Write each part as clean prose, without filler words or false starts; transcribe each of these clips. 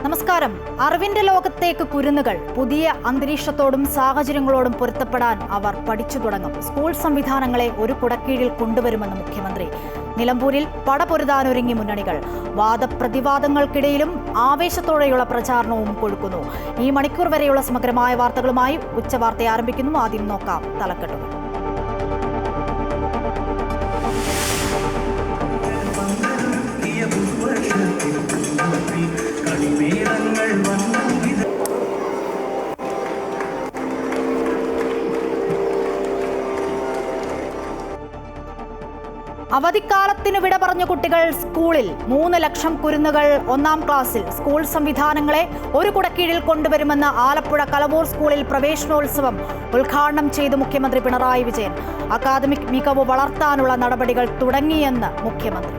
നമസ്കാരം. അറിവിന്റെ ലോകത്തേക്ക് കുരുന്നുകൾ. പുതിയ അന്തരീക്ഷത്തോടും സാഹചര്യങ്ങളോടും പൊരുത്തപ്പെടാൻ അവർ പഠിച്ചു തുടങ്ങും. സ്കൂൾ സംവിധാനങ്ങളെ ഒരു കുടക്കീഴിൽ കൊണ്ടുവരുമെന്ന് മുഖ്യമന്ത്രി. നിലമ്പൂരിൽ പടപൊരുതാനൊരുങ്ങി മുന്നണികൾ. വാദപ്രതിവാദങ്ങൾക്കിടയിലും ആവേശത്തോടെയുള്ള പ്രചാരണവും കൊഴുക്കുന്നു. ഈ മണിക്കൂർ വരെയുള്ള സമഗ്രമായ വാർത്തകളുമായി ഉച്ചവാർത്ത ആരംഭിക്കുന്നു. ആദ്യം നോക്കാം തലക്കെട്ടുകൾ. അവധിക്കാലത്തിനു വിട പറഞ്ഞ കുട്ടികൾ സ്കൂളിൽ. 3 ലക്ഷം കുരുന്നുകൾ 1-ാം ക്ലാസ്സിൽ. സ്കൂൾ സംവിധാനങ്ങളെ ഒരു കുടക്കീഴിൽ കൊണ്ടുവരുമെന്ന് ആലപ്പുഴ കലവൂർ സ്കൂളിൽ പ്രവേശനോത്സവം ഉദ്ഘാടനം ചെയ്ത് മുഖ്യമന്ത്രി പിണറായി വിജയൻ. അക്കാദമിക് മികവ് വളർത്താനുള്ള നടപടികൾ തുടങ്ങിയെന്ന് മുഖ്യമന്ത്രി.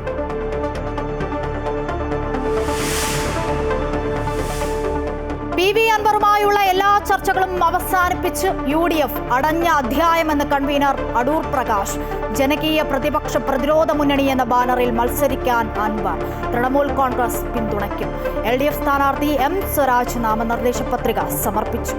PV അൻവറുമായുള്ള എല്ലാ ചർച്ചകളും അവസാനിപ്പിച്ച് UDF. അടഞ്ഞ അധ്യായമെന്ന് കൺവീനർ അടൂർ പ്രകാശ്. ജനകീയ പ്രതിപക്ഷ പ്രതിരോധ മുന്നണി എന്ന ബാനറിൽ മത്സരിക്കാൻ അൻവർ. തൃണമൂൽ കോൺഗ്രസ് പിന്തുണയ്ക്കും. LDF സ്ഥാനാർത്ഥി M സ്വരാജ് നാമനിർദ്ദേശ പത്രിക സമർപ്പിച്ചു.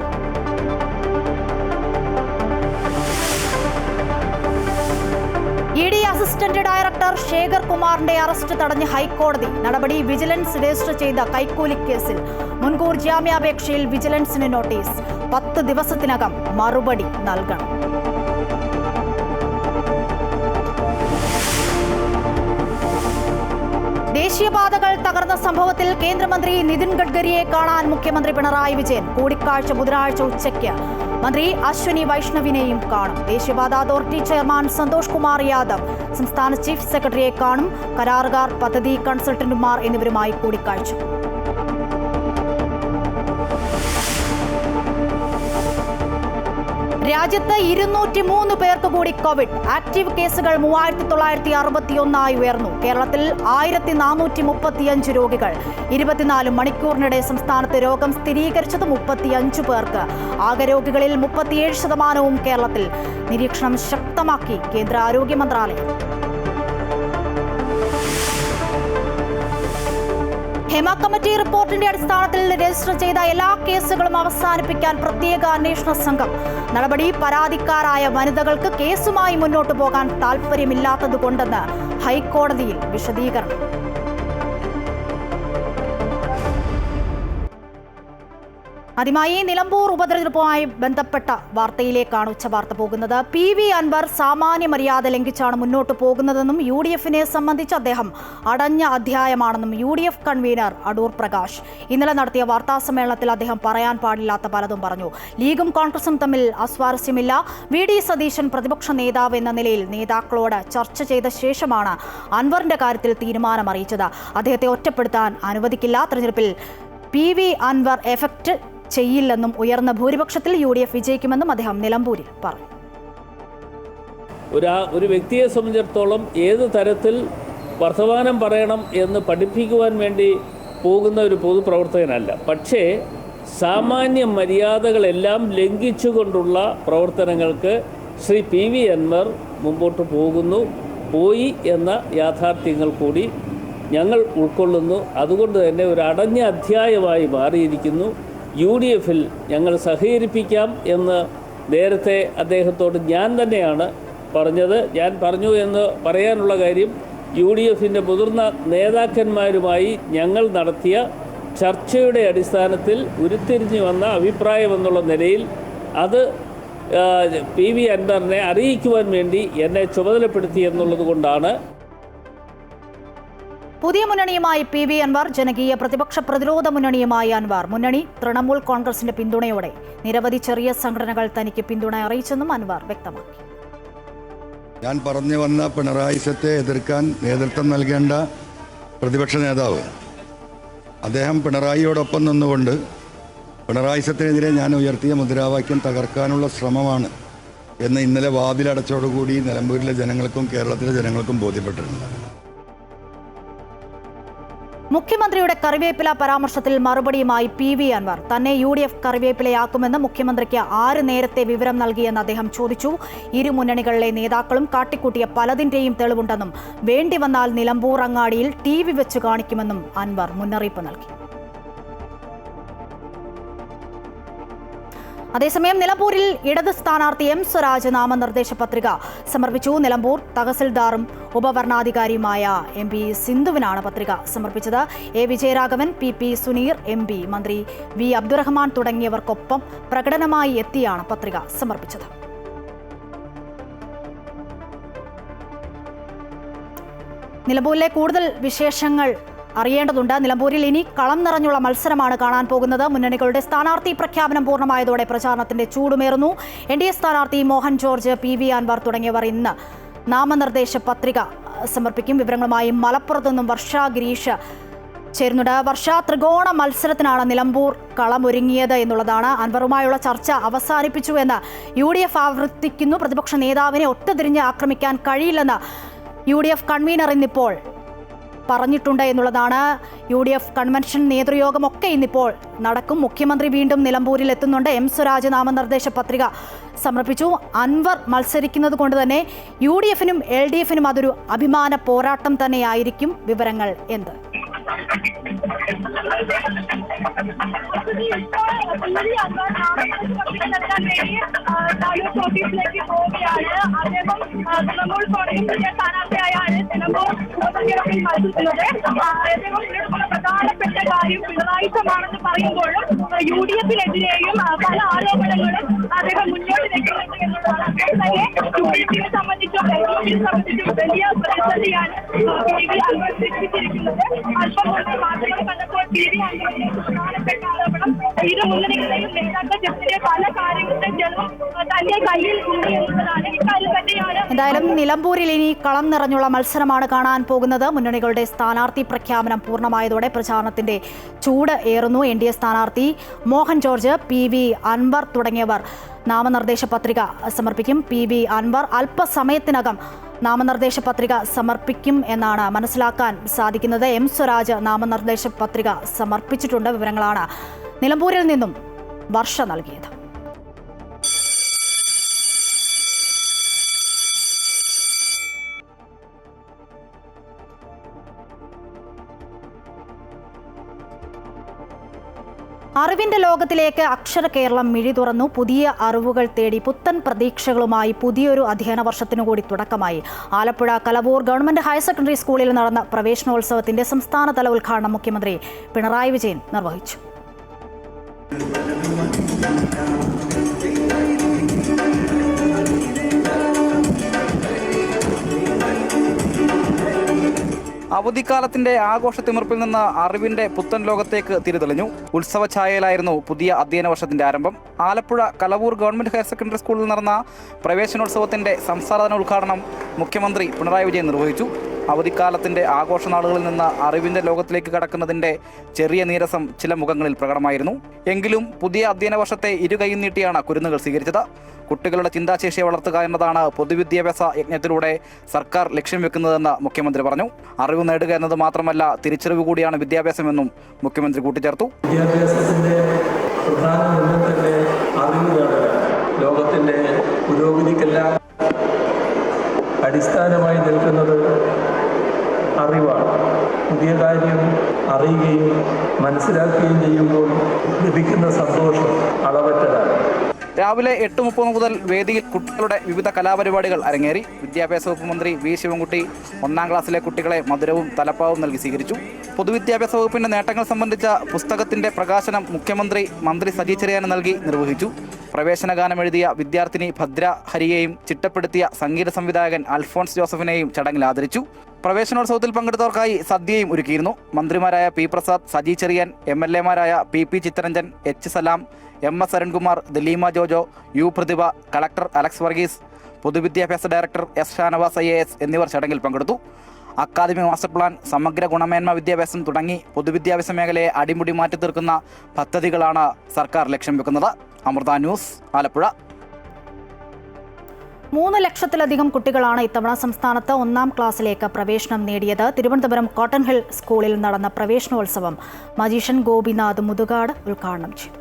ED അസിസ്റ്റന്റ് ഡയറക്ടർ ശേഖർ കുമാറിന്റെ അറസ്റ്റ് തടഞ്ഞ് ഹൈക്കോടതി. നടപടി വിജിലൻസ് രജിസ്റ്റർ ചെയ്ത കൈക്കൂലി കേസിൽ. മുൻകൂർ ജാമ്യാപേക്ഷയിൽ വിജിലൻസിന് നോട്ടീസ്. 10 ദിവസത്തിനകം മറുപടി നൽകണം. ദേശീയപാതകൾ തകർന്ന സംഭവത്തിൽ കേന്ദ്രമന്ത്രി നിതിൻ ഗഡ്കരിയെ കാണാൻ മുഖ്യമന്ത്രി പിണറായി വിജയൻ. കൂടിക്കാഴ്ച ബുധനാഴ്ച ഉച്ചയ്ക്ക്. മന്ത്രി അശ്വനി വൈഷ്ണവിനെയും കാണും. ദേശീയപാത അതോറിറ്റി ചെയർമാൻ സന്തോഷ് കുമാർ യാദവ് സംസ്ഥാന ചീഫ് സെക്രട്ടറിയെ കാണും. കരാറുകാർ, പദ്ധതി കൺസൾട്ടന്റുമാർ എന്നിവരുമായി കൂടിക്കാഴ്ച. രാജ്യത്ത് 203 പേർക്ക് കൂടി കോവിഡ്. ആക്റ്റീവ് കേസുകൾ 3961 ഉയർന്നു. കേരളത്തിൽ 1435 രോഗികൾ. 24 മണിക്കൂറിനിടെ സംസ്ഥാനത്ത് രോഗം സ്ഥിരീകരിച്ചത് 35 പേർക്ക്. ആകെ രോഗികളിൽ 37% കേരളത്തിൽ. നിരീക്ഷണം ശക്തമാക്കി കേന്ദ്ര ആരോഗ്യ മന്ത്രാലയം. ഹേമ കമ്മിറ്റി റിപ്പോർട്ടിന്റെ അടിസ്ഥാനത്തിൽ രജിസ്റ്റർ ചെയ്ത എല്ലാ കേസുകളും അവസാനിപ്പിക്കാൻ പ്രത്യേക അന്വേഷണ സംഘം. നടപടി പരാതിക്കാരായ വനിതകൾക്ക് കേസുമായി മുന്നോട്ടു പോകാൻ താൽപ്പര്യമില്ലാത്തതുകൊണ്ടെന്ന് ഹൈക്കോടതിയിൽ വിശദീകരണം. ആദ്യമായി നിലമ്പൂർ ഉപതെരഞ്ഞെടുപ്പുമായി ബന്ധപ്പെട്ട വാർത്തയിലേക്കാണ് ഉച്ചവാർത്ത പോകുന്നത്. PV അൻവർ സാമാന്യ മര്യാദ ലംഘിച്ചാണ് മുന്നോട്ട് പോകുന്നതെന്നും UDFനെ സംബന്ധിച്ച് അദ്ദേഹം അടഞ്ഞ അധ്യായമാണെന്നും UDF കൺവീനർ അടൂർ പ്രകാശ് ഇന്നലെ നടത്തിയ വാർത്താസമ്മേളനത്തിൽ അദ്ദേഹം പറയാൻ പാടില്ലാത്ത പലതും പറഞ്ഞു. ലീഗും കോൺഗ്രസും തമ്മിൽ അസ്വാരസ്യമില്ല. VD സതീശൻ പ്രതിപക്ഷ നേതാവ് എന്ന നിലയിൽ നേതാക്കളോട് ചർച്ച ചെയ്ത ശേഷമാണ് അൻവറിന്റെ കാര്യത്തിൽ തീരുമാനം അറിയിച്ചത്. അദ്ദേഹത്തെ ഒറ്റപ്പെടുത്താൻ അനുവദിക്കില്ല. തെരഞ്ഞെടുപ്പിൽ PV അൻവർ എഫക്ട് ചെയ്യില്ലെന്നും ഉയർന്ന ഭൂരിപക്ഷത്തിൽ UDF വിജയിക്കുമെന്നും അദ്ദേഹം നിലമ്പൂരിൽ പറഞ്ഞു. ഒരു വ്യക്തിയെ സംബന്ധിച്ചിടത്തോളം ഏത് തരത്തിൽ വർത്തമാനം പറയണം എന്ന് പഠിപ്പിക്കുവാൻ വേണ്ടി പോകുന്ന ഒരു പൊതുപ്രവർത്തകനല്ല. പക്ഷേ സാമാന്യ മര്യാദകളെല്ലാം ലംഘിച്ചുകൊണ്ടുള്ള പ്രവർത്തനങ്ങൾക്ക് ശ്രീ PV അൻവർ മുമ്പോട്ട് പോയി എന്ന യാഥാർത്ഥ്യങ്ങൾ കൂടി ഞങ്ങൾ ഉൾക്കൊള്ളുന്നു. അതുകൊണ്ട് തന്നെ ഒരു അടഞ്ഞ അധ്യായമായി മാറിയിരിക്കുന്നു. UDFൽ ഞങ്ങൾ സഹകരിപ്പിക്കാം എന്ന് നേരത്തെ അദ്ദേഹത്തോട് ഞാൻ തന്നെയാണ് പറഞ്ഞത്. ഞാൻ പറഞ്ഞു എന്ന് പറയാനുള്ള കാര്യം UDFൻ്റെ മുതിർന്ന നേതാക്കന്മാരുമായി ഞങ്ങൾ നടത്തിയ ചർച്ചയുടെ അടിസ്ഥാനത്തിൽ ഉരുത്തിരിഞ്ഞു വന്ന അഭിപ്രായമെന്നുള്ള നിലയിൽ അത് PV അൻവറിനെ അറിയിക്കുവാൻ വേണ്ടി എന്നെ ചുമതലപ്പെടുത്തി എന്നുള്ളത് കൊണ്ടാണ്. പുതിയ മുന്നണിയുമായി PV അൻവർ. ജനകീയ പ്രതിപക്ഷ പ്രതിരോധ മുന്നണിയുമായി അൻവർ. മുന്നണി തൃണമൂൽ കോൺഗ്രസിന്റെ പിന്തുണയോടെ. നിരവധി ചെറിയ സംഘടനകൾ തനിക്ക് പിന്തുണ അറിയിച്ചെന്നും അൻവർ വ്യക്തമാക്കി. ഞാൻ പറഞ്ഞു വന്ന പിണറായിസത്തെ എതിർക്കാൻ നേതൃത്വം നൽകേണ്ട പ്രതിപക്ഷ നേതാവ് അദ്ദേഹം പിണറായിയോടൊപ്പം നിന്നുകൊണ്ട് പിണറായിസത്തിനെതിരെ ഞാൻ ഉയർത്തിയ മുദ്രാവാക്യം തകർക്കാനുള്ള ശ്രമമാണ് എന്ന് ഇന്നലെ വാതിലടച്ചോടുകൂടി നിലമ്പൂരിലെ ജനങ്ങൾക്കും കേരളത്തിലെ ജനങ്ങൾക്കും ബോധ്യപ്പെട്ടിട്ടുണ്ട്. മുഖ്യമന്ത്രിയുടെ കറിവേപ്പില പരാമർശത്തിൽ മറുപടിയുമായി PV അൻവർ. തന്നെ UDF കറിവേപ്പിലയാക്കുമെന്ന് മുഖ്യമന്ത്രിക്ക് ആര് നേരത്തെ വിവരം നൽകിയെന്ന് അദ്ദേഹം ചോദിച്ചു. ഇരു മുന്നണികളിലെ നേതാക്കളും കാട്ടിക്കൂട്ടിയ പലതിന്റെയും തെളിവുണ്ടെന്നും വേണ്ടി വന്നാൽ നിലമ്പൂർ അങ്ങാടിയിൽ TV വെച്ച് കാണിക്കുമെന്നും അൻവർ മുന്നറിയിപ്പ് നൽകി. അതേസമയം നിലമ്പൂരിൽ ഇടത് സ്ഥാനാർത്ഥി എം സ്വരാജ് നാമനിർദ്ദേശ പത്രിക സമർപ്പിച്ചു. നിലമ്പൂർ തഹസിൽദാറും ഉപവരണാധികാരിയുമായ MP സിന്ധുവിനാണ് പത്രിക സമർപ്പിച്ചത്. A Vijayaraghavan, PP Suneer, MP മന്ത്രി V അബ്ദുറഹ്മാൻ തുടങ്ങിയവർക്കൊപ്പം പ്രകടനമായി എത്തിയാണ് പത്രിക സമർപ്പിച്ചത്. നിലമ്പൂരിലെ കൂടുതൽ വിശേഷങ്ങൾ അറിയേണ്ടതുണ്ട്. നിലമ്പൂരിൽ ഇനി കളം നിറഞ്ഞുള്ള മത്സരമാണ് കാണാൻ പോകുന്നത്. മുന്നണികളുടെ സ്ഥാനാർത്ഥി പ്രഖ്യാപനം പൂർണ്ണമായതോടെ പ്രചാരണത്തിന്റെ ചൂടുമേറുന്നു. NDA സ്ഥാനാർത്ഥി മോഹൻ ജോർജ്, PV അൻവർ തുടങ്ങിയവർ ഇന്ന് നാമനിർദ്ദേശ പത്രിക സമർപ്പിക്കും. വിവരങ്ങളുമായി മലപ്പുറത്തു നിന്നും വർഷ ഗിരീഷ് ചേരുന്നുണ്ട്. വർഷ, ത്രികോണ മത്സരത്തിനാണ് നിലമ്പൂർ കളമൊരുങ്ങിയത് എന്നുള്ളതാണ്. അൻവറുമായുള്ള ചർച്ച അവസാനിപ്പിച്ചു എന്ന് UDF ആവർത്തിക്കുന്നു. പ്രതിപക്ഷ നേതാവിനെ ഒത്തുതിരിഞ്ഞ് ആക്രമിക്കാൻ കഴിയില്ലെന്ന് UDF കൺവീനർ ഇന്നിപ്പോൾ പറഞ്ഞിട്ടുണ്ട് എന്നുള്ളതാണ്. UDF കൺവെൻഷൻ നേതൃയോഗമൊക്കെ ഇന്നിപ്പോൾ നടക്കും. മുഖ്യമന്ത്രി വീണ്ടും നിലമ്പൂരിൽ എത്തുന്നുണ്ട്. M സ്വരാജ് നാമനിർദ്ദേശ പത്രിക സമർപ്പിച്ചു. അൻവർ മത്സരിക്കുന്നത് കൊണ്ട് തന്നെ UDF-നും LDF-നും അതൊരു അഭിമാന പോരാട്ടം തന്നെയായിരിക്കും. വിവരങ്ങൾ എന്ത്? പ്രധാനപ്പെട്ട കാര്യം പിണറായിസമാണെന്ന് പറയുമ്പോഴും UDF-നെതിരെയും പല ആരോപണങ്ങളും അദ്ദേഹം മുന്നോട്ട് വെക്കുന്നുണ്ട് എന്നുള്ളതാണ്. അപ്പോൾ തന്നെ UDF-നെ സംബന്ധിച്ചും LDF-നെ സംബന്ധിച്ചും വലിയ പ്രതിസന്ധിയാണ് PV അൻവർ സൃഷ്ടിച്ചിരിക്കുന്നത്. അല്പം മുമ്പ് മാധ്യമങ്ങൾ കണ്ടപ്പോൾ PV അൻവറിന്റെ പ്രധാനപ്പെട്ട ആരോപണം ഇരു മുന്നണികളെയും നേതാക്കൾ ജപ്തിയുടെ പല കാര്യങ്ങളുടെ ജലം തന്റെ കയ്യിൽ ഉണ്ട് എന്നുള്ളതാണ്. ഇക്കാര്യം തന്നെയാണ്. എന്തായാലും നിലമ്പൂരിൽ ഇനി കളം നിറഞ്ഞുള്ള മത്സരമാണ് കാണാൻ പോകുന്നത്. മുന്നണികളുടെ സ്ഥാനാർത്ഥി പ്രഖ്യാപനം പൂർണ്ണമായതോടെ പ്രചാരണത്തിന്റെ ചൂട് ഏറുന്നു. NDA സ്ഥാനാർത്ഥി മോഹൻ ജോർജ്, PV അൻവർ തുടങ്ങിയവർ നാമനിർദ്ദേശ പത്രിക സമർപ്പിക്കും. PV അൻവർ അല്പസമയത്തിനകം നാമനിർദ്ദേശ പത്രിക സമർപ്പിക്കും എന്നാണ് മനസ്സിലാക്കാൻ സാധിക്കുന്നത്. M സ്വരാജ് നാമനിർദ്ദേശ പത്രിക സമർപ്പിച്ചിട്ടുണ്ട്. വിവരങ്ങളാണ് നിലമ്പൂരിൽ നിന്നും വർഷ നൽകിയത്. അറിവിന്റെ ലോകത്തിലേക്ക് അക്ഷര കേരളം മിഴി തുറന്നു. പുതിയ അറിവുകൾ തേടി പുത്തൻ പ്രതീക്ഷകളുമായി പുതിയൊരു അധ്യയന വർഷത്തിനു കൂടി തുടക്കമായി. Alappuzha Kalavoor government higher secondary സ്കൂളിൽ നടന്ന പ്രവേശനോത്സവത്തിന്റെ സംസ്ഥാനതല ഉദ്ഘാടനം മുഖ്യമന്ത്രി പിണറായി വിജയൻ നിർവഹിച്ചു. അവധിക്കാലത്തിന്റെ ആഘോഷത്തിമിർപ്പിൽ നിന്ന് അറിവിന്റെ പുത്തൻ ലോകത്തേക്ക് തിരിതെളിഞ്ഞു. ഉത്സവഛായയിലായിരുന്നു പുതിയ അധ്യയന വർഷത്തിന്റെ ആരംഭം. Alappuzha Kalavoor government higher secondary സ്കൂളിൽ നടന്ന പ്രവേശനോത്സവത്തിന്റെ സംസ്ഥാനതല ഉദ്ഘാടനം മുഖ്യമന്ത്രി പിണറായി വിജയൻ നിർവഹിച്ചു. അവധിക്കാലത്തിന്റെ ആഘോഷനാളുകളിൽ നിന്ന് അറിവിന്റെ ലോകത്തിലേക്ക് കടക്കുന്നതിന്റെ ചെറിയ നീരസം ചില മുഖങ്ങളിൽ പ്രകടമായിരുന്നു. എങ്കിലും പുതിയ അധ്യയന വർഷത്തെ ഇരുകൈയും നീട്ടിയാണ് കുരുന്നുകൾ സ്വീകരിച്ചത്. കുട്ടികളുടെ ചിന്താശേഷിയെ വളർത്തുക എന്നതാണ് പൊതുവിദ്യാഭ്യാസ യജ്ഞത്തിലൂടെ സർക്കാർ ലക്ഷ്യം വെക്കുന്നതെന്ന് മുഖ്യമന്ത്രി പറഞ്ഞു. അറിവ് നേടുക എന്നത് മാത്രമല്ല, തിരിച്ചറിവ് കൂടിയാണ് വിദ്യാഭ്യാസമെന്നും മുഖ്യമന്ത്രി കൂട്ടിച്ചേർത്തു. വിദ്യാഭ്യാസത്തിന്റെ പ്രധാന മൂല്യത്തിന്റെ അറിവ് നേടുക, ലോകത്തിന്റെ പുരോഗതിക്കെല്ലാം അടിസ്ഥാനമായി നിൽക്കുന്നത് അറിവാണ്. പുതിയ കാര്യം അറിയുകയും മനസ്സിലാക്കുകയും ചെയ്യുമ്പോൾ ലഭിക്കുന്ന സന്തോഷം അളവറ്റതാണ്. രാവിലെ 8:30 മുതൽ വേദിയിൽ കുട്ടികളുടെ വിവിധ കലാപരിപാടികൾ അരങ്ങേറി. വിദ്യാഭ്യാസ വകുപ്പ് മന്ത്രി V ശിവൻകുട്ടി 1ാം ക്ലാസ്സിലെ കുട്ടികളെ മധുരവും തലപ്പാവും നൽകി സ്വീകരിച്ചു. പൊതുവിദ്യാഭ്യാസ വകുപ്പിന്റെ നേട്ടങ്ങൾ സംബന്ധിച്ച പുസ്തകത്തിന്റെ പ്രകാശനം മുഖ്യമന്ത്രി മന്ത്രി സജി ചെറിയാന് നൽകി നിർവഹിച്ചു. പ്രവേശന ഗാനം എഴുതിയ വിദ്യാർത്ഥിനി ഭദ്ര ഹരിയെയും ചിട്ടപ്പെടുത്തിയ സംഗീത സംവിധായകൻ അൽഫോൺസ് ജോസഫിനെയും ചടങ്ങിൽ ആദരിച്ചു. പ്രവേശനോത്സവത്തിൽ പങ്കെടുത്തവർക്കായി സദ്യയും ഒരുക്കിയിരുന്നു. മന്ത്രിമാരായ P പ്രസാദ്, സജി ചെറിയാൻ, MLA-മാരായ PP Chitharanjan, H Salam, MS Arunkumar, Dileema Jojo, U Prathibha, collector Alex Varghese, പൊതുവിദ്യാഭ്യാസ ഡയറക്ടർ S ഷാനവാസ് IAS എന്നിവർ ചടങ്ങിൽ പങ്കെടുത്തു. അക്കാദമിക് മാസ്റ്റർ പ്ലാൻ, സമഗ്ര ഗുണമേന്മ വിദ്യാഭ്യാസം തുടങ്ങി പൊതുവിദ്യാഭ്യാസ മേഖലയെ അടിമുടി മാറ്റി തീർക്കുന്ന പദ്ധതികളാണ് സർക്കാർ ലക്ഷ്യം വെക്കുന്നത്. അമൃത ന്യൂസ്, ആലപ്പുഴ. 3 ലക്ഷത്തിലധികം കുട്ടികളാണ് ഇത്തവണ സംസ്ഥാനത്ത് 1ാം ക്ലാസ്സിലേക്ക് പ്രവേശനം നേടിയത്. തിരുവനന്തപുരം കോട്ടൺ ഹിൽ സ്കൂളിൽ നടന്ന പ്രവേശനോത്സവം മജീഷ്യൻ ഗോപിനാഥ് മുതുകാട് ഉദ്ഘാടനം ചെയ്തു.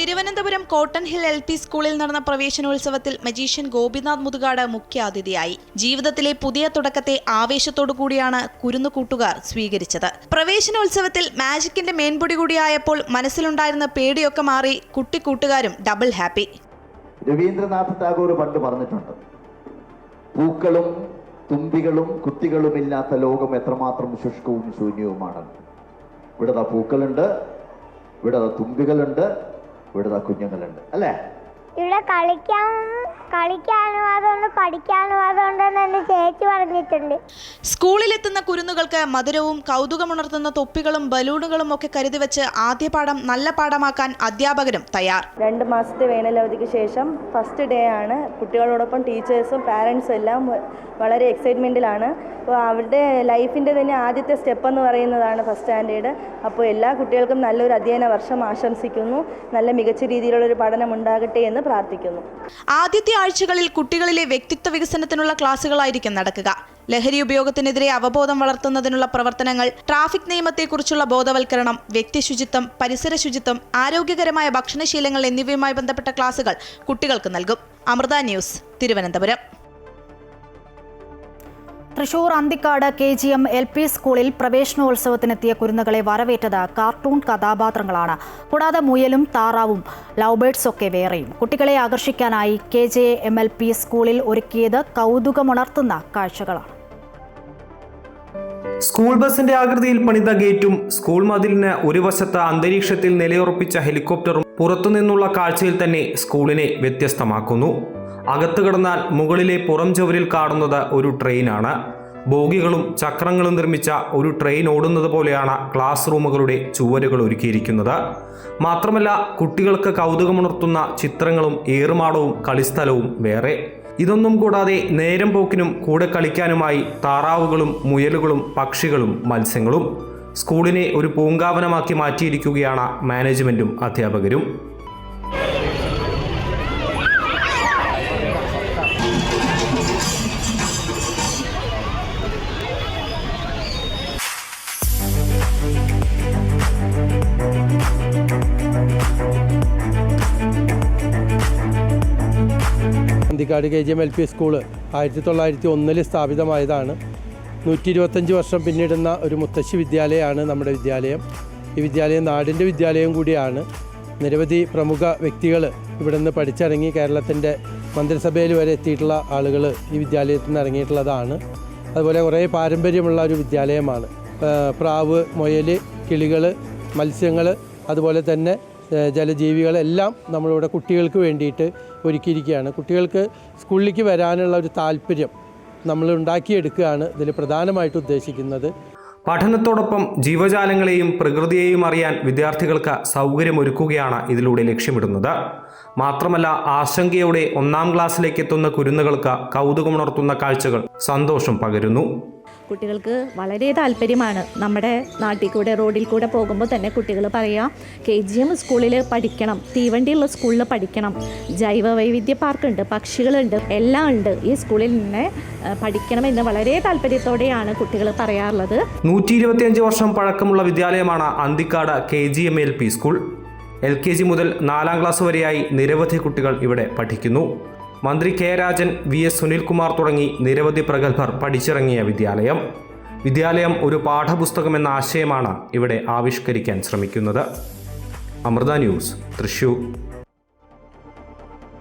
തിരുവനന്തപുരം കോട്ടൺ ഹിൽ LP സ്കൂളിൽ നടന്ന പ്രവേശനോത്സവത്തിൽ മജീഷ്യൻ ഗോപിനാഥ് മുതുകാട് മുഖ്യാതിഥിയായി. ജീവിതത്തിലെ പുതിയ തുടക്കത്തെ ആവേശത്തോടു കൂടിയാണ് കുരുന്നുകൂട്ടുകാർ സ്വീകരിച്ചത്. പ്രവേശനോത്സവത്തിൽ മാജിക്കിന്റെ മേൻപൊടി കൂടിയായപ്പോൾ മനസ്സിലുണ്ടായിരുന്ന പേടിയൊക്കെ മാറി കുട്ടിക്കൂട്ടുകാരും ഡബിൾ ഹാപ്പി. രവീന്ദ്രനാഥ് ടാഗോർ പണ്ട് പറഞ്ഞിട്ടുണ്ട്, പൂക്കളും തുമ്പികളും കുട്ടികളുമില്ലാത്ത ലോകം എത്രമാത്രം ശുഷ്കവും ശൂന്യവുമാണ്. ഇവിടെ പൂക്കളുണ്ട്, ഇവിടെ തുമ്പികളുണ്ട്, ഇവിടെ കുഞ്ഞുങ്ങളുണ്ട്, അല്ലേ? ഇവിടെ കളിക്കാനും അതുകൊണ്ട് പഠിക്കാനും അതുകൊണ്ടെന്ന് എന്റെ ചേച്ചി പറഞ്ഞിട്ടുണ്ട്. സ്കൂളിലെത്തുന്ന കുരുന്നുകൾക്ക് മധുരവും കൗതുകമുണർത്തുന്ന തൊപ്പികളും ബലൂണുകളും ഒക്കെ കരുതി വെച്ച് ആദ്യ പാഠം നല്ല പാഠമാക്കാൻ അധ്യാപകരും തയ്യാർ. 2 മാസത്തെ വേനലവധിക്ക് ശേഷം ഫസ്റ്റ് ഡേ ആണ്. കുട്ടികളോടൊപ്പം ടീച്ചേഴ്സും പാരൻസും എല്ലാം വളരെ എക്സൈറ്റ്മെൻറ്റിലാണ്. അപ്പോൾ അവരുടെ ലൈഫിൻ്റെ തന്നെ ആദ്യത്തെ സ്റ്റെപ്പ് എന്ന് പറയുന്നതാണ് ഫസ്റ്റ് സ്റ്റാൻഡേർഡ്. അപ്പോൾ എല്ലാ കുട്ടികൾക്കും നല്ലൊരു അധ്യയന വർഷം ആശംസിക്കുന്നു. നല്ല മികച്ച രീതിയിലുള്ളൊരു പഠനം ഉണ്ടാകട്ടെ എന്ന് പ്രാർത്ഥിക്കുന്നു. ആദ്യത്തെ ആഴ്ചകളിൽ കുട്ടികളിലെ വ്യക്തിത്വ വികസനത്തിനുള്ള ക്ലാസുകളായിരിക്കും നടക്കുക. ലഹരി ഉപയോഗത്തിനെതിരെ അവബോധം വളർത്തുന്നതിനുള്ള പ്രവർത്തനങ്ങൾ, ട്രാഫിക് നിയമത്തെക്കുറിച്ചുള്ള ബോധവൽക്കരണം, വ്യക്തിശുചിത്വം, പരിസര ശുചിത്വം, ആരോഗ്യകരമായ ഭക്ഷണശീലങ്ങൾ എന്നിവയുമായി ബന്ധപ്പെട്ട ക്ലാസുകൾ കുട്ടികൾക്ക് നൽകും. Amrita news, Thiruvananthapuram. Thrissur Anthikkad KGM LP സ്കൂളിൽ പ്രവേശനോത്സവത്തിനെത്തിയ കുരുന്നുകളെ വരവേറ്റത് കാർട്ടൂൺ കഥാപാത്രങ്ങളാണ്. കൂടാതെ മുയലും താറാവും ലവ് ബേർഡ്സ് ഒക്കെ വേറെയും. കുട്ടികളെ ആകർഷിക്കാനായി KJM LP സ്കൂളിൽ ഒരുക്കിയത് കൗതുകമുണർത്തുന്ന കാഴ്ചകളാണ്. സ്കൂൾ ബസിന്റെ ആകൃതിയിൽ പണിത ഗേറ്റും സ്കൂൾ മതിലിന് ഒരു വശത്ത് അന്തരീക്ഷത്തിൽ നിലയുറപ്പിച്ച ഹെലികോപ്റ്ററും പുറത്തുനിന്നുള്ള കാഴ്ചയിൽ തന്നെ സ്കൂളിനെ വ്യത്യസ്തമാക്കുന്നു. അകത്ത് കിടന്നാൽ മുകളിലെ പുറം ചുവരിൽ കാണുന്നത് ഒരു ട്രെയിനാണ്. ബോഗികളും ചക്രങ്ങളും നിർമ്മിച്ച ഒരു ട്രെയിൻ ഓടുന്നത് പോലെയാണ് ക്ലാസ് റൂമുകളുടെ ചുവരുകൾ ഒരുക്കിയിരിക്കുന്നത്. മാത്രമല്ല, കുട്ടികൾക്ക് കൗതുകമുണർത്തുന്ന ചിത്രങ്ങളും ഏറുമാടവും കളിസ്ഥലവും വേറെ. ഇതൊന്നും കൂടാതെ നേരം പോക്കിനും കൂടെ കളിക്കാനുമായി താറാവുകളും മുയലുകളും പക്ഷികളും മത്സ്യങ്ങളും. സ്കൂളിനെ ഒരു പൂങ്കാവനമാക്കി മാറ്റിയിരിക്കുകയാണ് മാനേജ്മെന്റും അധ്യാപകരും. Anthikad KGM LP school 1901 സ്ഥാപിതമായതാണ്. 125 വർഷം പിന്നിടുന്ന ഒരു മുത്തശ്ശി വിദ്യാലയമാണ് നമ്മുടെ വിദ്യാലയം. ഈ വിദ്യാലയം നാടിൻ്റെ വിദ്യാലയം കൂടിയാണ്. നിരവധി പ്രമുഖ വ്യക്തികൾ ഇവിടെ നിന്ന് പഠിച്ചിറങ്ങി കേരളത്തിൻ്റെ മന്ത്രിസഭയിൽ വരെ എത്തിയിട്ടുള്ള ആളുകൾ ഈ വിദ്യാലയത്തിൽ നിന്ന് ഇറങ്ങിയിട്ടുള്ളതാണ്. അതുപോലെ കുറേ പാരമ്പര്യമുള്ള ഒരു വിദ്യാലയമാണ്. പ്രാവ്, മുയൽ, കിളികൾ, മത്സ്യങ്ങൾ, അതുപോലെ തന്നെ ജലജീവികളെല്ലാം നമ്മളിവിടെ കുട്ടികൾക്ക് വേണ്ടിയിട്ട് ഒരുക്കിയിരിക്കുകയാണ്. കുട്ടികൾക്ക് സ്കൂളിലേക്ക് വരാനുള്ള ഒരു താല്പര്യം നമ്മൾ ഉണ്ടാക്കിയെടുക്കുകയാണ് ഇതിൽ പ്രധാനമായിട്ട് ഉദ്ദേശിക്കുന്നത്. പഠനത്തോടൊപ്പം ജീവജാലങ്ങളെയും പ്രകൃതിയെയും അറിയാൻ വിദ്യാർത്ഥികൾക്ക് സൗകര്യമൊരുക്കുകയാണ് ഇതിലൂടെ ലക്ഷ്യമിടുന്നത്. മാത്രമല്ല, ആശങ്കയോടെ 1-ാം ക്ലാസ്സിലേക്ക് എത്തുന്ന കുരുന്നുകൾക്ക് കൗതുകമുണർത്തുന്ന കാഴ്ചകൾ സന്തോഷം പകരുന്നു. കുട്ടികൾക്ക് വളരെ താല്പര്യമാണ്. നമ്മുടെ നാട്ടിൽ കൂടെ റോഡിൽ കൂടെ പോകുമ്പോൾ തന്നെ കുട്ടികൾ പറയാം, KGM സ്കൂളിൽ പഠിക്കണം, തീവണ്ടിയുള്ള സ്കൂളിൽ പഠിക്കണം, ജൈവ വൈവിധ്യ പാർക്കുണ്ട്, പക്ഷികളുണ്ട്, എല്ലാം ഉണ്ട്, ഈ സ്കൂളിൽ നിന്ന് പഠിക്കണമെന്ന് വളരെ താല്പര്യത്തോടെയാണ് കുട്ടികൾ പറയാറുള്ളത്. 125 വർഷം പഴക്കമുള്ള വിദ്യാലയമാണ് Anthikad KGM LP school. LKG മുതൽ 4-ാം ക്ലാസ് വരെയായി നിരവധി കുട്ടികൾ ഇവിടെ പഠിക്കുന്നു. മന്ത്രി K. രാജൻ, VS സുനിൽകുമാർ തുടങ്ങി നിരവധി പ്രഗത്ഭർ പഠിച്ചിറങ്ങിയ വിദ്യാലയം ഒരു പാഠപുസ്തകമെന്ന ആശയമാണ് ഇവിടെ ആവിഷ്കരിക്കാൻ ശ്രമിക്കുന്നത്. അമൃത ന്യൂസ്, തൃശൂർ.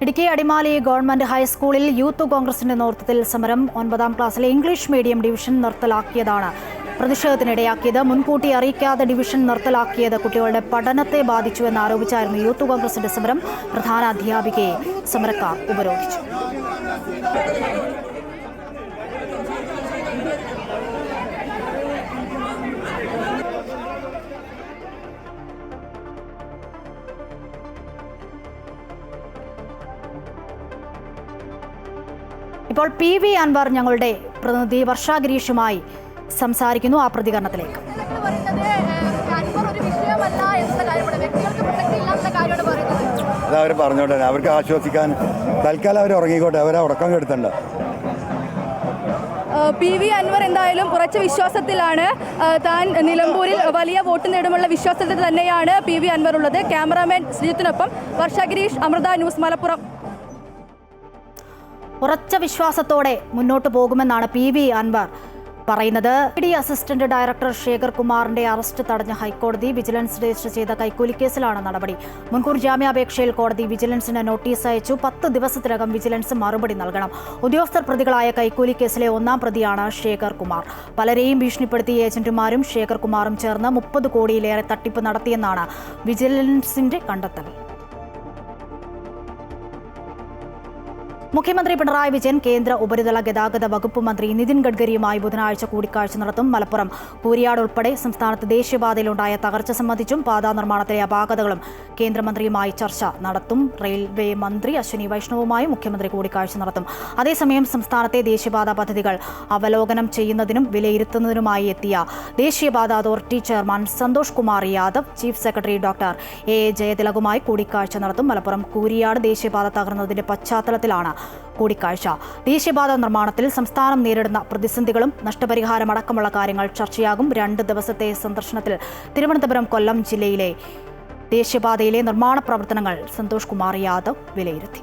ഇടുക്കി അടിമാലി ഗവൺമെന്റ് ഹൈസ്കൂളിൽ യൂത്ത് കോൺഗ്രസിന്റെ നേതൃത്വത്തിൽ സമരം. 9-ാം ക്ലാസ്സിലെ ഇംഗ്ലീഷ് മീഡിയം ഡിവിഷൻ നിർത്തലാക്കിയതാണ് പ്രതിഷേധത്തിനിടയാക്കിയത്. മുൻകൂട്ടി അറിയിക്കാതെ ഡിവിഷൻ നിർത്തലാക്കിയത് കുട്ടികളുടെ പഠനത്തെ ബാധിച്ചുവെന്ന് ആരോപിച്ചായിരുന്നു യൂത്ത് കോൺഗ്രസിന്റെ സമരം. പ്രധാന അധ്യാപികയെ സമരക്കാർ ഉപരോധിച്ചു. ഇപ്പോൾ PV അൻവർ ഞങ്ങളുടെ പ്രതിനിധി വർഷ ഗിരീഷുമായി സംസാരിക്കുന്നു. ആ പ്രതികരണത്തിലേക്ക്. അതവർ പറഞ്ഞോട്ടെ, അവർക്ക് ആശ്വസിക്കാൻ തൽക്കാലം അവർ ഉറങ്ങിക്കോട്ടെ, അവരെ ഉറക്കം കെടുത്തണ്ട. PV അൻവർ എന്തായാലും ഉറച്ച വിശ്വാസത്തിലാണ്. താൻ നിലമ്പൂരിൽ വലിയ വോട്ട് നേടുമുള്ള വിശ്വാസത്തിൽ തന്നെയാണ് PV അൻവർ ഉള്ളത്. ക്യാമറാമാൻ ശ്രീജിത്തിനൊപ്പം വർഷ ഗിരീഷ്, അമൃത ന്യൂസ്, മലപ്പുറം. ഉറച്ച വിശ്വാസത്തോടെ മുന്നോട്ട് പോകുമെന്നാണ് PV അൻവർ പറയുന്നത്. ED അസിസ്റ്റന്റ് ഡയറക്ടർ ശേഖർ കുമാറിന്റെ അറസ്റ്റ് തടഞ്ഞ ഹൈക്കോടതി വിജിലൻസ് രജിസ്റ്റർ ചെയ്ത കൈക്കൂലി കേസിലാണ് നടപടി. മുൻകൂർ ജാമ്യാപേക്ഷയിൽ കോടതി വിജിലൻസിന് നോട്ടീസ് അയച്ചു. 10 ദിവസത്തിനകം വിജിലൻസ് മറുപടി നൽകണം. ഉദ്യോഗസ്ഥർ പ്രതികളായ കൈക്കൂലി കേസിലെ 1-ാം പ്രതിയാണ് ശേഖർ കുമാർ. പലരെയും ഭീഷണിപ്പെടുത്തിയ ഏജന്റുമാരും ശേഖർ കുമാറും ചേർന്ന് 30 കോടിയിലേറെ തട്ടിപ്പ് നടത്തിയെന്നാണ് വിജിലൻസിന്റെ കണ്ടെത്തൽ. മുഖ്യമന്ത്രി പിണറായി വിജയൻ കേന്ദ്ര ഉപരിതല ഗതാഗത വകുപ്പ് മന്ത്രി നിതിൻ ഗഡ്കരിയുമായി ബുധനാഴ്ച കൂടിക്കാഴ്ച നടത്തും. മലപ്പുറം കൂരിയാട് ഉൾപ്പെടെ സംസ്ഥാനത്ത് ദേശീയപാതയിലുണ്ടായ തകർച്ച സംബന്ധിച്ചും പാതാ നിർമ്മാണത്തിലെ അപാകതകളും കേന്ദ്രമന്ത്രിയുമായി ചർച്ച നടത്തും. റെയിൽവേ മന്ത്രി അശ്വിനി വൈഷ്ണവുമായും മുഖ്യമന്ത്രി കൂടിക്കാഴ്ച നടത്തും. അതേസമയം സംസ്ഥാനത്തെ ദേശീയപാത പദ്ധതികൾ അവലോകനം ചെയ്യുന്നതിനും വിലയിരുത്തുന്നതിനുമായി എത്തിയ ദേശീയപാത authority chairman Santhosh Kumar Yadav chief secretary doctor A. ജയതിലകുമായി കൂടിക്കാഴ്ച നടത്തും. മലപ്പുറം കൂരിയാട് ദേശീയപാത തകർന്നതിന്റെ പശ്ചാത്തലത്തിലാണ് കൂടിക്കാഴ്ച. ദേശീയപാത നിർമ്മാണത്തിൽ സംസ്ഥാനം നേരിടുന്ന പ്രതിസന്ധികളും നഷ്ടപരിഹാരമടക്കമുള്ള കാര്യങ്ങൾ ചർച്ചയാകും. 2 ദിവസത്തെ സന്ദർശനത്തിൽ തിരുവനന്തപുരം, കൊല്ലം ജില്ലയിലെ ദേശീയപാതയിലെ നിർമ്മാണ പ്രവർത്തനങ്ങൾ സന്തോഷ് കുമാർ യാദവ് വിലയിരുത്തി.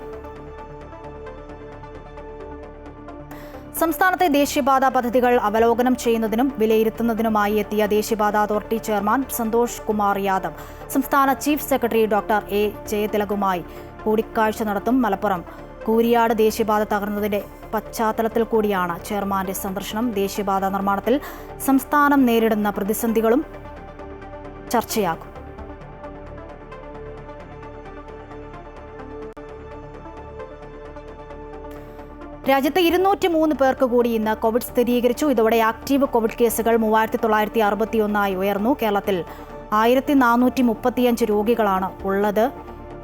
സംസ്ഥാനത്തെ ദേശീയപാത പദ്ധതികൾ അവലോകനം ചെയ്യുന്നതിനും വിലയിരുത്തുന്നതിനുമായി എത്തിയ ദേശീയപാത അതോറിറ്റി ചെയർമാൻ സന്തോഷ് കുമാർ യാദവ് സംസ്ഥാന ചീഫ് സെക്രട്ടറി ഡോക്ടർ A. ജയതിലകുമായി കൂടിക്കാഴ്ച നടത്തും. മലപ്പുറം കൂരിയാട് ദേശീയപാത തകർന്നതിന്റെ പശ്ചാത്തലത്തിൽ കൂടിയാണ് ചെയർമാന്റെ സന്ദർശനം. ദേശീയപാത നിർമ്മാണത്തിൽ സംസ്ഥാനം നേരിടുന്ന പ്രതിസന്ധികളും ചർച്ചയാകും. രാജ്യത്ത് 203 പേർക്ക് കൂടി ഇന്ന് കോവിഡ് സ്ഥിരീകരിച്ചു. ഇതോടെ ആക്റ്റീവ് കോവിഡ് കേസുകൾ 3961 ഉയർന്നു. കേരളത്തിൽ 1435 രോഗികളാണ് ഉള്ളത്.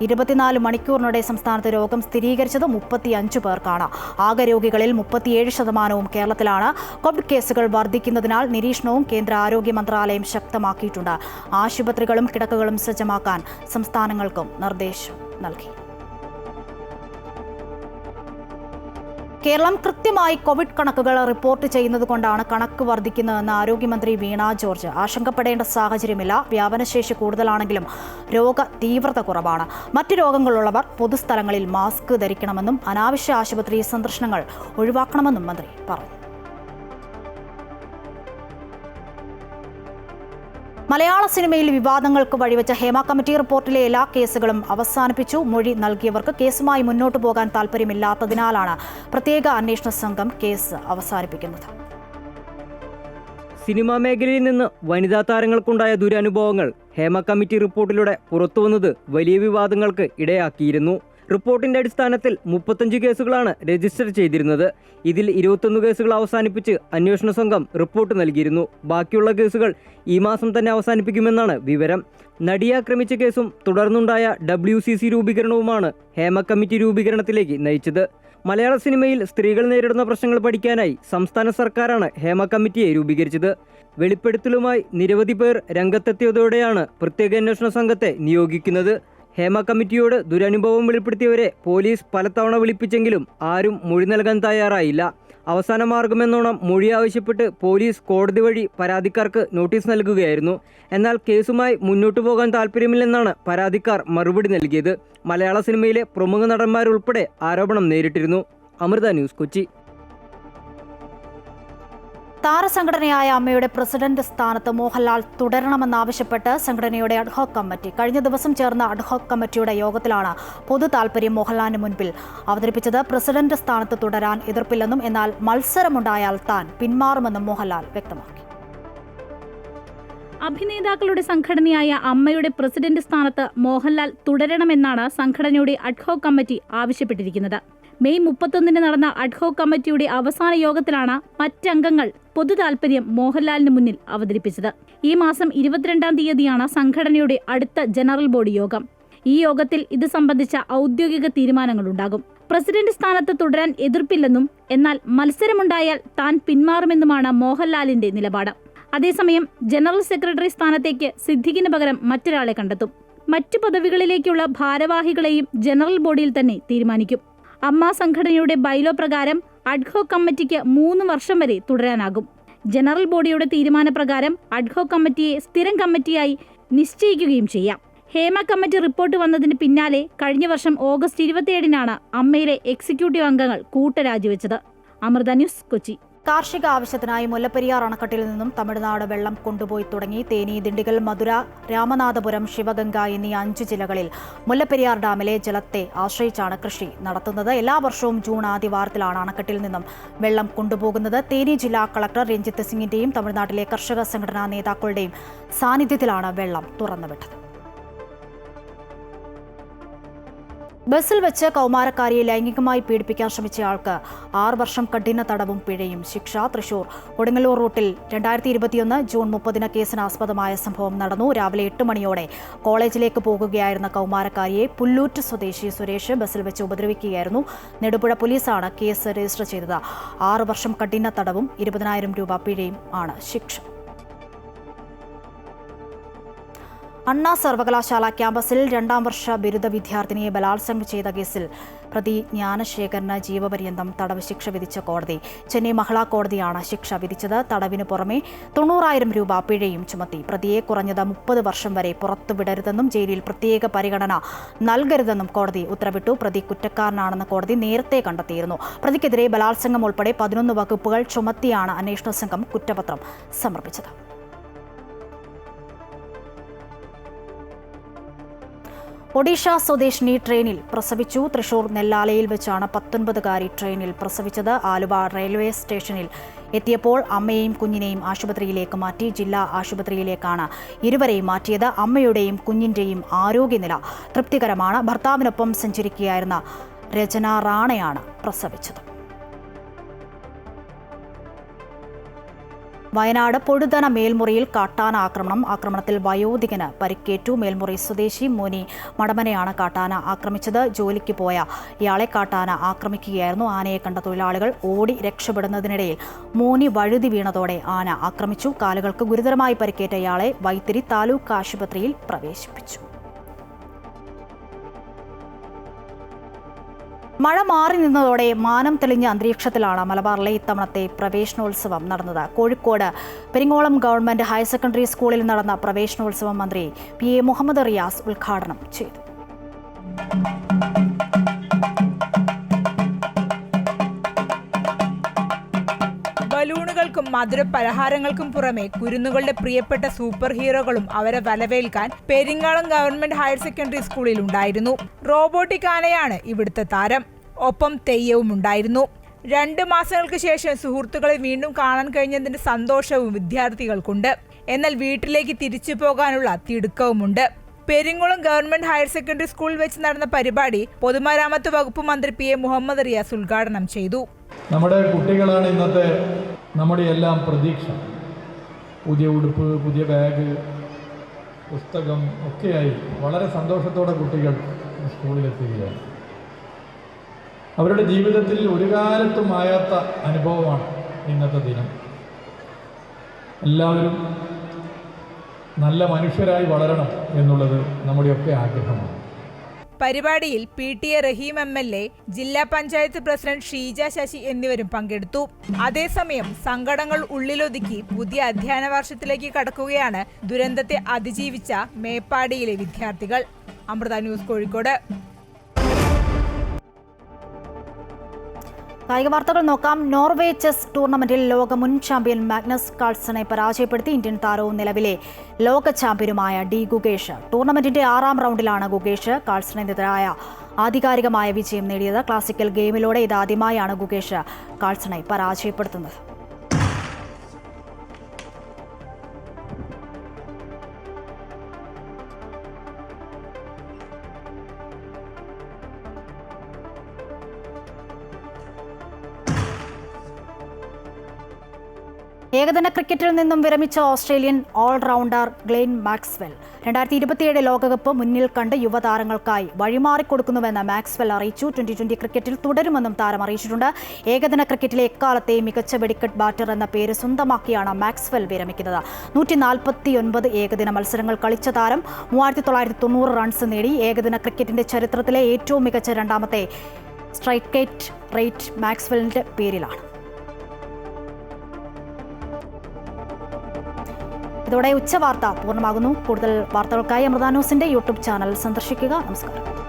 24 മണിക്കൂറിനിടെ സംസ്ഥാനത്ത് രോഗം സ്ഥിരീകരിച്ചത് 35 പേർക്കാണ്. ആകെ രോഗികളിൽ 37% കേരളത്തിലാണ്. കോവിഡ് കേസുകൾ വർദ്ധിക്കുന്നതിനാൽ നിരീക്ഷണവും കേന്ദ്ര ആരോഗ്യ മന്ത്രാലയം ശക്തമാക്കിയിട്ടുണ്ട്. ആശുപത്രികളും കിടക്കകളും സജ്ജമാക്കാൻ സംസ്ഥാനങ്ങൾക്കും നിർദ്ദേശം നൽകി. കേരളം കൃത്യമായി കോവിഡ് കണക്കുകൾ റിപ്പോർട്ട് ചെയ്യുന്നതുകൊണ്ടാണ് കണക്ക് വർദ്ധിക്കുന്നതെന്ന് ആരോഗ്യമന്ത്രി വീണ ജോർജ്. ആശങ്കപ്പെടേണ്ട സാഹചര്യമില്ല. വ്യാപനശേഷി കൂടുതലാണെങ്കിലും രോഗ തീവ്രത കുറവാണ്. മറ്റ് രോഗങ്ങളുള്ളവർ പൊതുസ്ഥലങ്ങളിൽ മാസ്ക് ധരിക്കണമെന്നും അനാവശ്യ ആശുപത്രി സന്ദർശനങ്ങൾ ഒഴിവാക്കണമെന്നും മന്ത്രി പറഞ്ഞു. മലയാള സിനിമയിൽ വിവാദങ്ങൾക്ക് വഴിവെച്ച ഹേമ കമ്മിറ്റി റിപ്പോർട്ടിലെ എല്ലാ കേസുകളും അവസാനിപ്പിച്ചു. മൊഴി നൽകിയവർക്ക് കേസുമായി മുന്നോട്ടു പോകാൻ താൽപ്പര്യമില്ലാത്തതിനാലാണ് പ്രത്യേക അന്വേഷണ സംഘം കേസ് അവസാനിപ്പിക്കുന്നത്. സിനിമാ മേഖലയിൽ നിന്ന് വനിതാ താരങ്ങൾക്കുണ്ടായ ദുരനുഭവങ്ങൾ ഹേമ കമ്മിറ്റി റിപ്പോർട്ടിലൂടെ പുറത്തുവന്നത് വലിയ വിവാദങ്ങൾക്ക് ഇടയാക്കിയിരുന്നു. റിപ്പോർട്ടിന്റെ അടിസ്ഥാനത്തിൽ 35 കേസുകളാണ് രജിസ്റ്റർ ചെയ്തിരുന്നത്. ഇതിൽ 21 കേസുകൾ അവസാനിപ്പിച്ച് അന്വേഷണ സംഘം റിപ്പോർട്ട് നൽകിയിരുന്നു. ബാക്കിയുള്ള കേസുകൾ ഈ മാസം തന്നെ അവസാനിപ്പിക്കുമെന്നാണ് വിവരം. നടിയെ ആക്രമിച്ച കേസും തുടർന്നുണ്ടായ WCC രൂപീകരണവുമാണ് ഹേമ കമ്മിറ്റി രൂപീകരണത്തിലേക്ക് നയിച്ചത്. മലയാള സിനിമയിൽ സ്ത്രീകൾ നേരിടുന്ന പ്രശ്നങ്ങൾ പഠിക്കാനായി സംസ്ഥാന സർക്കാരാണ് ഹേമ കമ്മിറ്റിയെ രൂപീകരിച്ചത്. വെളിപ്പെടുത്തലുമായി നിരവധി പേർ രംഗത്തെത്തിയതോടെയാണ് പ്രത്യേക അന്വേഷണ സംഘത്തെ നിയോഗിക്കുന്നത്. ഹേമ കമ്മിറ്റിയോട് ദുരനുഭവം വെളിപ്പെടുത്തിയവരെ പോലീസ് പലതവണ വിളിപ്പിച്ചെങ്കിലും ആരും മൊഴി നൽകാൻ തയ്യാറായില്ല. അവസാന മാർഗമെന്നോണം മൊഴി ആവശ്യപ്പെട്ട് പോലീസ് കോടതി വഴി പരാതിക്കാർക്ക് നോട്ടീസ് നൽകുകയായിരുന്നു. എന്നാൽ കേസുമായി മുന്നോട്ടു പോകാൻ താല്പര്യമില്ലെന്നാണ് പരാതിക്കാർ മറുപടി നൽകിയത്. മലയാള സിനിമയിലെ പ്രമുഖ നടന്മാരുൾപ്പെടെ ആരോപണം നേരിട്ടിരുന്നു. അമൃത ന്യൂസ്, കൊച്ചി. താരസംഘടനയായ അമ്മയുടെ പ്രസിഡന്റ് സ്ഥാനത്ത് മോഹൻലാൽ തുടരണമെന്നാവശ്യപ്പെട്ട് സംഘടനയുടെ അഡ്ഹോക് കമ്മിറ്റി കഴിഞ്ഞ ദിവസം ചേർന്ന അഡ്ഹോക് കമ്മിറ്റിയുടെ യോഗത്തിലാണ് പൊതു താൽപര്യം മോഹൻലാലിന് മുൻപിൽ അവതരിപ്പിച്ചത്. പ്രസിഡന്റ് സ്ഥാനത്ത് തുടരാൻ എതിർപ്പില്ലെന്നും എന്നാൽ മത്സരമുണ്ടായാൽ താൻ പിന്മാറുമെന്നും മോഹൻലാൽ വ്യക്തമാക്കി. അഭിനേതാക്കളുടെ സംഘടനയായ അമ്മയുടെ പ്രസിഡന്റ് സ്ഥാനത്ത് മോഹൻലാൽ തുടരണമെന്നാണ് സംഘടനയുടെ അഡ്ഹോക് കമ്മിറ്റി ആവശ്യപ്പെട്ടിരിക്കുന്നത്. മെയ് 31 നടന്ന അഡ്ഹോക് കമ്മിറ്റിയുടെ അവസാന യോഗത്തിലാണ് മറ്റംഗങ്ങൾ പൊതു താൽപര്യം മോഹൻലാലിന് മുന്നിൽ അവതരിപ്പിച്ചത്. ഈ മാസം 22-ാം തീയതിയാണ് സംഘടനയുടെ അടുത്ത ജനറൽ ബോഡി യോഗം. ഈ യോഗത്തിൽ ഇത് സംബന്ധിച്ച ഔദ്യോഗിക തീരുമാനങ്ങളുണ്ടാകും. പ്രസിഡന്റ് സ്ഥാനത്ത് തുടരാൻ എതിർപ്പില്ലെന്നും എന്നാൽ മത്സരമുണ്ടായാൽ താൻ പിന്മാറുമെന്നുമാണ് മോഹൻലാലിന്റെ നിലപാട്. അതേസമയം ജനറൽ സെക്രട്ടറി സ്ഥാനത്തേക്ക് സിദ്ദിഖിന് പകരം മറ്റൊരാളെ കണ്ടെത്തും. മറ്റു പദവികളിലേക്കുള്ള ഭാരവാഹികളെയും ജനറൽ ബോഡിയിൽ തന്നെ തീരുമാനിക്കും. അമ്മ സംഘടനയുടെ ബൈലോ പ്രകാരം അഡ്ഹോക് കമ്മിറ്റിക്ക് 3 വർഷം വരെ തുടരാനാകും. ജനറൽ ബോഡിയുടെ തീരുമാനപ്രകാരം അഡ്ഹോക് കമ്മിറ്റിയെ സ്ഥിരം കമ്മിറ്റിയായി നിശ്ചയിക്കുകയും ചെയ്യാം. ഹേമ കമ്മിറ്റി റിപ്പോർട്ട് വന്നതിന് പിന്നാലെ കഴിഞ്ഞ വർഷം ഓഗസ്റ്റ് 27-നാണ് അമ്മയിലെ എക്സിക്യൂട്ടീവ് അംഗങ്ങൾ കൂട്ടരാജിവെച്ചത്. അമൃത ന്യൂസ്, കൊച്ചി. കാർഷിക ആവശ്യത്തിനായി മുല്ലപ്പെരിയാർ അണക്കെട്ടിൽ നിന്നും തമിഴ്നാട് വെള്ളം കൊണ്ടുപോയി തുടങ്ങി. തേനി, ദിണ്ടിഗൽ, മധുര, രാമനാഥപുരം, ശിവഗംഗ എന്നീ 5 ജില്ലകളിൽ മുല്ലപ്പെരിയാർ ഡാമിലെ ജലത്തെ ആശ്രയിച്ചാണ് കൃഷി നടത്തുന്നത്. എല്ലാ വർഷവും ജൂൺ ആദ്യവാരത്തിലാണ് അണക്കെട്ടിൽ നിന്നും വെള്ളം കൊണ്ടുപോകുന്നത്. തേനി ജില്ലാ കളക്ടർ രഞ്ജിത്ത് സിംഗിന്റെയും തമിഴ്നാട്ടിലെ കർഷക സംഘടനാ നേതാക്കളുടെയും സാന്നിധ്യത്തിലാണ് വെള്ളം തുറന്നുവിട്ടത്. ബസ്സിൽ വെച്ച് കൗമാരക്കാരിയെ ലൈംഗികമായി പീഡിപ്പിക്കാൻ ശ്രമിച്ചയാൾക്ക് 6 വർഷം കഠിന തടവും പിഴയും ശിക്ഷ. തൃശൂർ കൊടുങ്ങല്ലൂർ റൂട്ടിൽ 2021 ജൂൺ 30 കേസിനാസ്പദമായ സംഭവം നടന്നു. രാവിലെ 8 മണിയോടെ കോളേജിലേക്ക് പോകുകയായിരുന്ന കൗമാരക്കാരിയെ പുല്ലൂറ്റ് സ്വദേശി സുരേഷ് ബസ്സിൽ വെച്ച് ഉപദ്രവിക്കുകയായിരുന്നു. നെടുപുഴ പോലീസാണ് കേസ് രജിസ്റ്റർ ചെയ്തത്. 6 വർഷം കഠിന തടവും 20,000 രൂപ പിഴയും ആണ് ശിക്ഷ. അണ്ണാ സർവകലാശാല ക്യാമ്പസിൽ 2ാം വർഷ ബിരുദ വിദ്യാർത്ഥിനിയെ ബലാത്സംഗം ചെയ്ത കേസിൽ പ്രതി ജ്ഞാനശേഖരന് ജീവപര്യന്തം തടവ് ശിക്ഷ വിധിച്ച കോടതി. ചെന്നൈ മഹിളാ കോടതിയാണ് ശിക്ഷ വിധിച്ചത്. തടവിന് പുറമെ 90,000 രൂപ പിഴയും ചുമത്തി. പ്രതിയെ കുറഞ്ഞത് 30 വർഷം വരെ പുറത്തുവിടരുതെന്നും ജയിലിൽ പ്രത്യേക പരിഗണന നൽകരുതെന്നും കോടതി ഉത്തരവിട്ടു. പ്രതി കുറ്റക്കാരനാണെന്ന് കോടതി നേരത്തെ കണ്ടെത്തിയിരുന്നു. പ്രതിക്കെതിരെ ബലാത്സംഗം ഉൾപ്പെടെ 11 വകുപ്പുകൾ ചുമത്തിയാണ് അന്വേഷണ സംഘം കുറ്റപത്രം സമർപ്പിച്ചത്. ഒഡീഷ സ്വദേശിനി ട്രെയിനിൽ പ്രസവിച്ചു. തൃശൂർ നെല്ലാലയിൽ വെച്ചാണ് 19-കാരി ട്രെയിനിൽ പ്രസവിച്ചത്. ആലുവ റെയിൽവേ സ്റ്റേഷനിൽ എത്തിയപ്പോൾ അമ്മയെയും കുഞ്ഞിനെയും ആശുപത്രിയിലേക്ക് മാറ്റി. ജില്ലാ ആശുപത്രിയിലേക്കാണ് ഇരുവരെയും മാറ്റിയത്. അമ്മയുടെയും കുഞ്ഞിൻ്റെയും ആരോഗ്യനില തൃപ്തികരമാണ്. ഭർത്താവിനൊപ്പം സഞ്ചരിക്കുകയായിരുന്ന രചന റാണയാണ് പ്രസവിച്ചത്. വയനാട് പൊഴുതന മേൽമുറിയിൽ കാട്ടാന ആക്രമണത്തിൽ വയോധികന് പരിക്കേറ്റു. മേൽമുറി സ്വദേശി മോനി മടമനെയാണ് കാട്ടാന ആക്രമിച്ചത്. ജോലിക്ക് പോയ ഇയാളെ കാട്ടാന ആക്രമിക്കുകയായിരുന്നു. ആനയെ കണ്ട തൊഴിലാളികൾ ഓടി രക്ഷപ്പെടുന്നതിനിടയിൽ മോനി വഴുതി വീണതോടെ ആന ആക്രമിച്ചു. കാലുകൾക്ക് ഗുരുതരമായി പരിക്കേറ്റ ഇയാളെ വൈത്തിരി താലൂക്ക് ആശുപത്രിയിൽ പ്രവേശിപ്പിച്ചു. മഴ മാറി നിന്നതോടെ മാനം തെളിഞ്ഞ അന്തരീക്ഷത്തിലാണ് മലബാറിലെ ഇത്തവണത്തെ പ്രവേശനോത്സവം നടന്നത്. Kozhikode Peringolam government higher secondary സ്കൂളിൽ നടന്ന പ്രവേശനോത്സവം മന്ത്രി PA മുഹമ്മദ് റിയാസ് ഉദ്ഘാടനം ചെയ്തു. ബലൂണുകൾക്കും മധുരപലഹാരങ്ങൾക്കും പുറമെ കുരുന്നുകളുടെ പ്രിയപ്പെട്ട സൂപ്പർ ഹീറോകളും അവരെ വരവേൽക്കാൻ പെരിങ്ങാളം ഗവൺമെന്റ് ഹയർ സെക്കൻഡറി സ്കൂളിൽ ഉണ്ടായിരുന്നു. റോബോട്ടിക് ആനയാണ് ഇവിടുത്തെ താരം. ഒപ്പം തെയ്യവും ഉണ്ടായിരുന്നു. 2 മാസങ്ങൾക്ക് ശേഷം സുഹൃത്തുക്കളെ വീണ്ടും കാണാൻ കഴിഞ്ഞതിന്റെ സന്തോഷവും വിദ്യാർത്ഥികൾക്കുണ്ട്. എന്നാൽ വീട്ടിലേക്ക് തിരിച്ചു പോകാനുള്ള തിടുക്കവുമുണ്ട്. പെരിങ്ങോളം ഗവൺമെന്റ് ഹയർ സെക്കൻഡറി സ്കൂളിൽ വെച്ച് നടന്ന പരിപാടി പൊതുമരാമത്ത് വകുപ്പ് മന്ത്രി PA മുഹമ്മദ് റിയാസ് ഉദ്ഘാടനം ചെയ്തു. നമ്മുടെ കുട്ടികളാണ് ഇന്നത്തെ നമ്മുടെ എല്ലാം പ്രതീക്ഷ. പുതിയ ഉടുപ്പ്, പുതിയ ബാഗ്, പുസ്തകം ഒക്കെയായി വളരെ സന്തോഷത്തോടെ കുട്ടികൾ സ്കൂളിലെത്തുകയാണ്. അവരുടെ ജീവിതത്തിൽ ഒരു കാലത്തും മായാത്ത അനുഭവമാണ് ഇന്നത്തെ ദിനം. എല്ലാവരും നല്ല മനുഷ്യരായി വളരണം എന്നുള്ളത് നമ്മുടെയൊക്കെ ആഗ്രഹമാണ്. പരിപാടിയിൽ PTA റഹീം MLA, ജില്ലാ പഞ്ചായത്ത് പ്രസിഡന്റ് ഷീജ ശശി എന്നിവരും പങ്കെടുത്തു. അതേസമയം സങ്കടങ്ങൾ ഉള്ളിലൊതുക്കി പുതിയ അധ്യയന വർഷത്തിലേക്ക് കടക്കുകയാണ് ദുരന്തത്തെ അതിജീവിച്ച മേപ്പാടിയിലെ വിദ്യാർത്ഥികൾ. അമൃത ന്യൂസ്, കോഴിക്കോട്. കായിക വാർത്തകൾ നോക്കാം. നോർവേ ചെസ് ടൂർണമെന്റിൽ ലോക മുൻ ചാമ്പ്യൻ മാഗ്നസ് കാൾസനെ പരാജയപ്പെടുത്തി ഇന്ത്യൻ താരവും നിലവിലെ ലോക ചാമ്പ്യനുമായ ഡി ഗുഗേഷ്. ടൂർണമെന്റിന്റെ 6ാം റൗണ്ടിലാണ് ഗുഗേഷ് കാൾസനെതിരായ ആധികാരികമായ വിജയം നേടിയത്. ക്ലാസിക്കൽ ഗെയിമിലൂടെ ഇതാദ്യമായാണ് ഗുഗേഷ് കാൾസനെ പരാജയപ്പെടുത്തുന്നത്. ഏകദിന ക്രിക്കറ്റിൽ നിന്നും വിരമിച്ച ഓസ്ട്രേലിയൻ ഓൾറൗണ്ടർ ഗ്ലെൻ മാക്സ്വെൽ 2027 ലോകകപ്പ് മുന്നിൽ കണ്ട് യുവതാരങ്ങൾക്കായി വഴിമാറിക്കൊടുക്കുന്നുവെന്ന് മാക്സ്വെൽ അറിയിച്ചു. 2020 ക്രിക്കറ്റിൽ തുടരുമെന്നും താരം അറിയിച്ചിട്ടുണ്ട്. ഏകദിന ക്രിക്കറ്റിലെ എക്കാലത്തെ മികച്ച വെടിക്കെട്ട് ബാറ്റർ എന്ന പേര് സ്വന്തമാക്കിയാണ് മാക്സ്വെൽ വിരമിക്കുന്നത്. 149 ഏകദിന മത്സരങ്ങൾ കളിച്ച താരം 3990 റൺസ് നേടി. ഏകദിന ക്രിക്കറ്റിന്റെ ചരിത്രത്തിലെ ഏറ്റവും മികച്ച രണ്ടാമത്തെ സ്ട്രൈക്കേറ്റ് റേറ്റ് മാക്സ്വെല്ലിൻ്റെ പേരിലാണ്. ഇതോടെ ഉച്ചവാർത്ത പൂർണ്ണമാകുന്നു. കൂടുതൽ വാർത്തകൾക്കായി അമൃത ന്യൂസിന്റെ യൂട്യൂബ് ചാനൽ സന്ദർശിക്കുക. നമസ്കാരം.